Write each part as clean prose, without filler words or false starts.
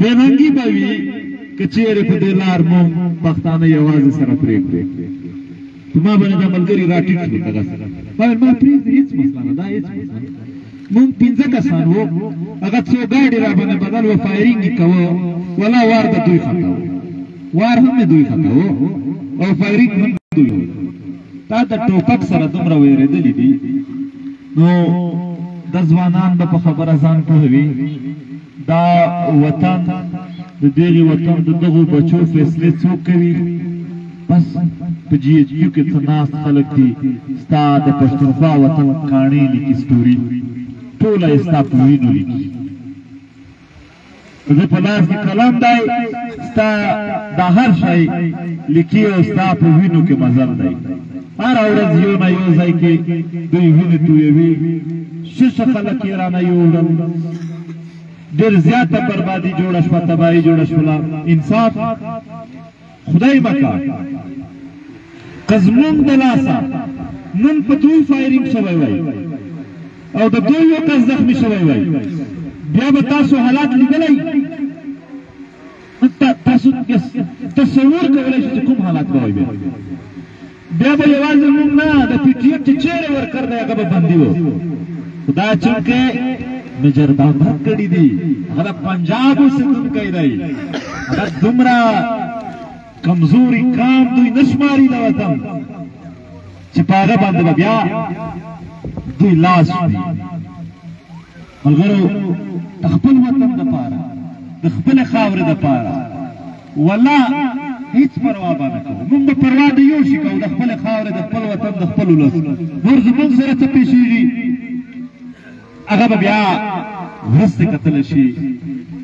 بېننګي به وي که چېرې په دې لار مو پښتانه یوازې سره پرېږدو. ما باندې دا ملګري راټیټ شول دغسې ما ویل ما پرېږدي هېڅ مسله نه دا هېڅ مسله نه. مونږ 5 کسان وو هغه څو ګاډي را باندې بدل و فایرینګ یې کوه ولا وار د دوی خطا و وار هم د دوی خطا و او فایرینګ هم دوی و. تا د ټوپک سره دومره وېرېدلي دي نو د ځوانان به په خبره ځان پوهوي. دا وطن د دغې وطن د دغو بچو فیصلې څوک کوي؟ بس په جي ایچ کیو کې څه ناست خلک دي ستا د پښتونخوا وطن کاڼې لیکي سټوري ټوله یې ستا په وینو لیکي. زه په لاس کې قلم دی ستا دا هر شی لیکي او ستا په وینو کې مزل دی. هره ورځ یو نه یو ځای کې دوی وینې تویوي ششه خلک یې رانه یوړل ډېر زیاته بربادي جوړه شوه تباهي جوړه شوله. انصاف خدای مکا که زمونږ د لاسه نن په دوی فایرینګ شوی وی او د دوی یو کس زخمي شوی وی بیا به تاسو حالات لیدلی تاسو تصور کولی شئ چې کوم حالات به وی بیا به یوازې مونږ نه د پي ټي ایم چې چیرې ورکر دی هغه به بندي و. خدا چونکې میجر بابر کړي دي هغه د پنجاب اوسېدونکی دی هغه دومره کمزوري کام دوی نشماري د وطن چې په هغه باندې به بیا دوی لاس وي. ملګرو د خپل وطن دپاره د خپلې خاورې دپاره والله هیڅ پروا به نه کوو. مونږ به پروا د یو شي کوو د خپلې خاورې د خپل وطن د خپل ولس. نور زمونږ سره څه پېښېږي هغه به بیا وروسته کتلی شي.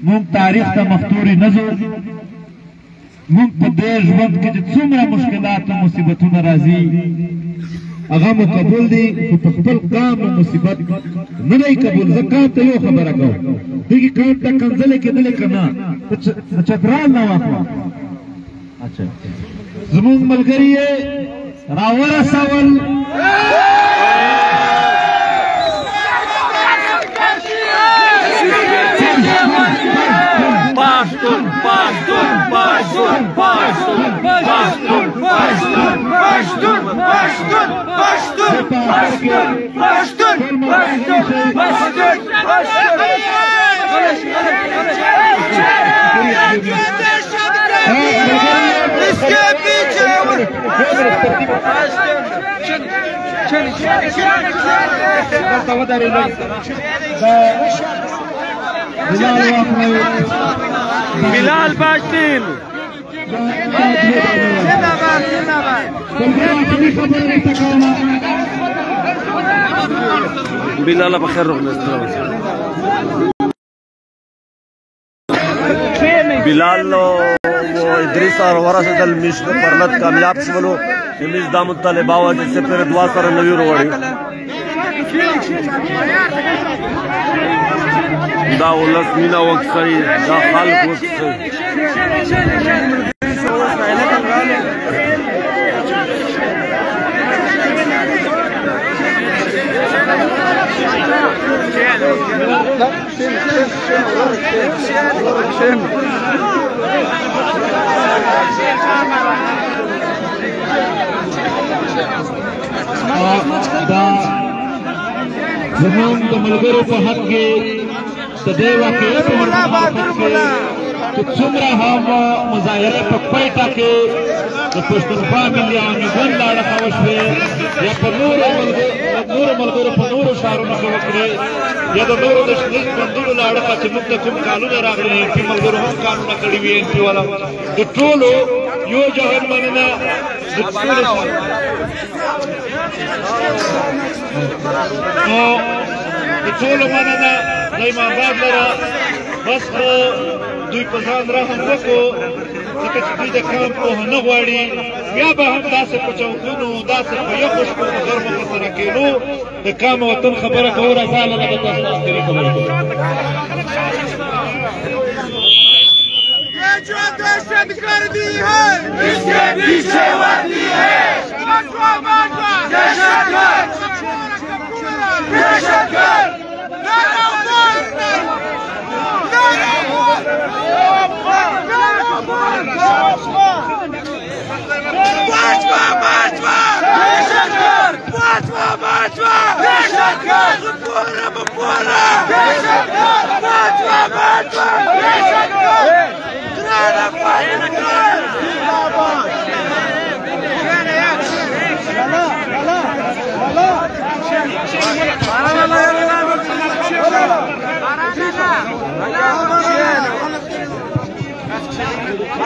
مونږ تاریخ ته مختوري نه ځو. مونږ په دې ژوند کې چې څومره مشکلات او مصیبتونه راځي هغه مو قبول دي خو په خپل قام او مصیبت نه دی قبول. زه قام ته یو خبره کوم دغې قام ته کنځلې کېدلې که نه د چترال نه واخله زمونږ ملګري یې راورسول Pastun, pastun, pastun, pastun, pastun, pastun, pastun, pastun, pastun, pastun, pastun, pastun, pastun, इसके पीछे बिलाल बास्टिल बिलाल बखैर बिलाल वो इदरीस और वरसत मिश परलत कामयाब शवलो मिश दाम तलेबावा जिससे फिर दुआ सर नवी रोड़ी دا ولس مینا وکسي دا خلق وکسي زمون د ملګرو په حق کې د دې واقعې په چې څومره هم مظاهرې په کویټه کې د پښتونخوا ملیانې ګوند له اړخه وشوې یا په نورو ملګرو په نورو ښارونو کې وکړې یا د نورو د شنیز بندونو له اړخه چې موږ ته کوم کالونه راغلي ایم پي ملګرو هم کارونه کړي وي ایم پي والا د ټولو یو جهان مننه نو د ټولو مننه د امام آباد لره بس خو دوی په ځان رحم وکړو ځکه چې دوی د کام پوهه نه غواړي بیا به هم داسې په چوکونو داسې په یخو شپو په ګرمو کې سره کېنو د کام وطن خبره کوو راځه الله به تاسو ته آخري خبرې کوو जो दहशत गर्दी है इसके पीछे वर्दी है दहशतगर्द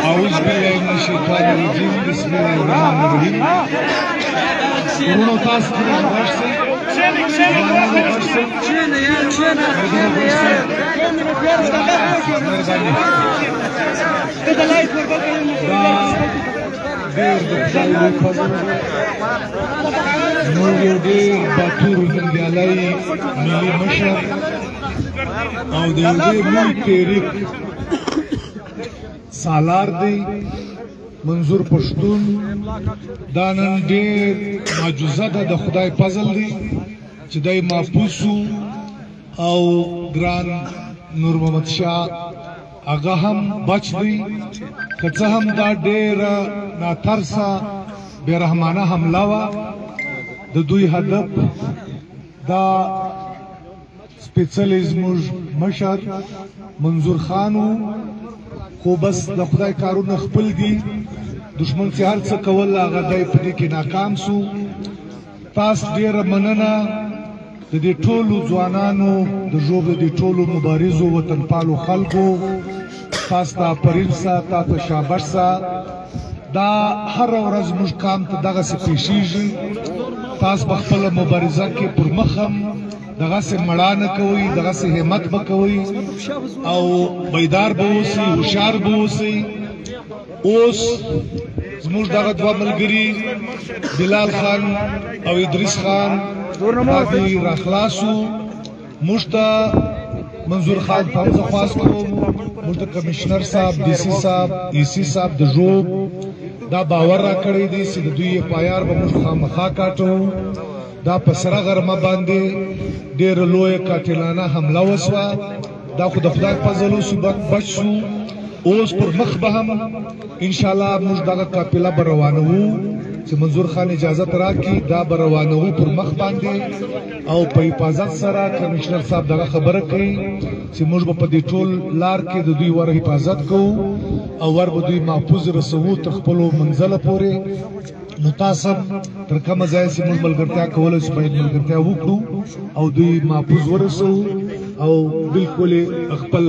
أعوذ بالله من الشيطان الرجيم بسم الله الرحمن الرحيم ورونو تاسو ته ورسې نور ډېر باتور ننګیالی ملي مشر او د یو ډېر لوی تحریک سالار دی منظور پښتون دا نن ډېر معجزه ده د خدای فضل دی چې دی محفوظ او ګران نور محمد شاه هغه هم بچ دی که څه هم دا ډېره ناترسه بېرحمانه حمله وه د دوی هدف دا سپېڅلی زموږ مشر منظور خان و خو بس د خدای کارونه خپل دي دشمن چې هر څه کول هغه دی په دې کې ناکام سو تاسو ډېره مننه د دې ټولو ځوانانو د ژوبل د ټولو مبارزو وطنپالو خلکو تاسو ته پرېنسا تاسو شاباشسا دا هر ورځ موږ کام ته دغسې پیښیږي تاسو په خپله مبارزه کې پر مخ هم دغسې مړه نه کوئ دغسې همت به کوئ او بیدار به اوسئ هوښیار به اوسئ اوس زموږ دغه دوه ملګري بلال خان او ادریس خان دا دې راخلاصو موږ ته منظور خان ته هم زه خواست کوم موږ ته کمیشنر صاحب ډي سي صاحب ای سي صاحب د ژوب دا باور راکړی دی چې د دوی اف آی آر به موږ خامخا کاټو دا په سره غرمه باندې ډېره لویه قاتلانه حمله وسوه دا خو د خدای فضل وسو بچ شو اوس پر مخ به هم انشاءالله موږ دغه قافله به روانوو چې منظور خان اجازت راکړي دا به روانوو پر مخ باندې او په حفاظت سره کمیشنر صاحب دغه خبره کوي چې موږ به په دې ټول لار کې د دوی ور حفاظت کوو او ور به دوی محفوظ رسوو تر خپلو منزله پورې نو تاسو تر کومه ځایه چې موږ ملګرتیا کولی شو باید ملګرتیا وکړو او دوی محفوظ ورسوو او بالکل خپل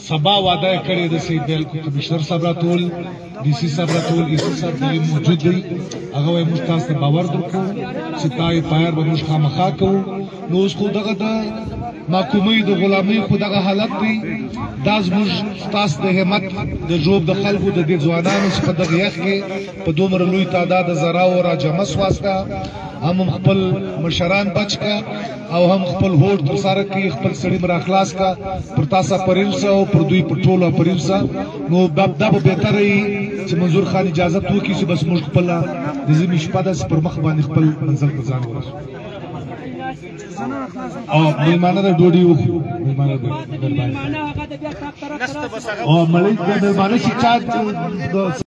سبا وعده یې کړې ده چې بالکل کمیشنر صاحب راټول ډي سي صاحب راټول ای سي صاحب دلې موجود دی هغه وایي موږ تاسو ته باور درکوو چې تا اف آی آر به موږ خامخا کوو نو اوس خو دغه د محکومۍ د غلامۍ خو دغه حالت دی دا زموږ ستاسو د همت د ژوب د خلکو د دې ځوانانو چې په دغه یخ کې په دومره لوی تعداد زراو راجمع سواسته هم خپل مشران بچ کا او هم خپل هوډ ترسره کوي خپل سړي مر اخلاص کا پر تاسو پرېنسا او پر دوی په ټولو پرېنسا نو دا به بهتره وي چې منظور خان اجازه وکړي چې بس موږ خپل د زمي شپه داسې پر مخ باندې خپل منزل ته ځان ورسو او مېلمانه د ډوډۍ وخورو مېلمانه او ملک د مېلمانه چې چا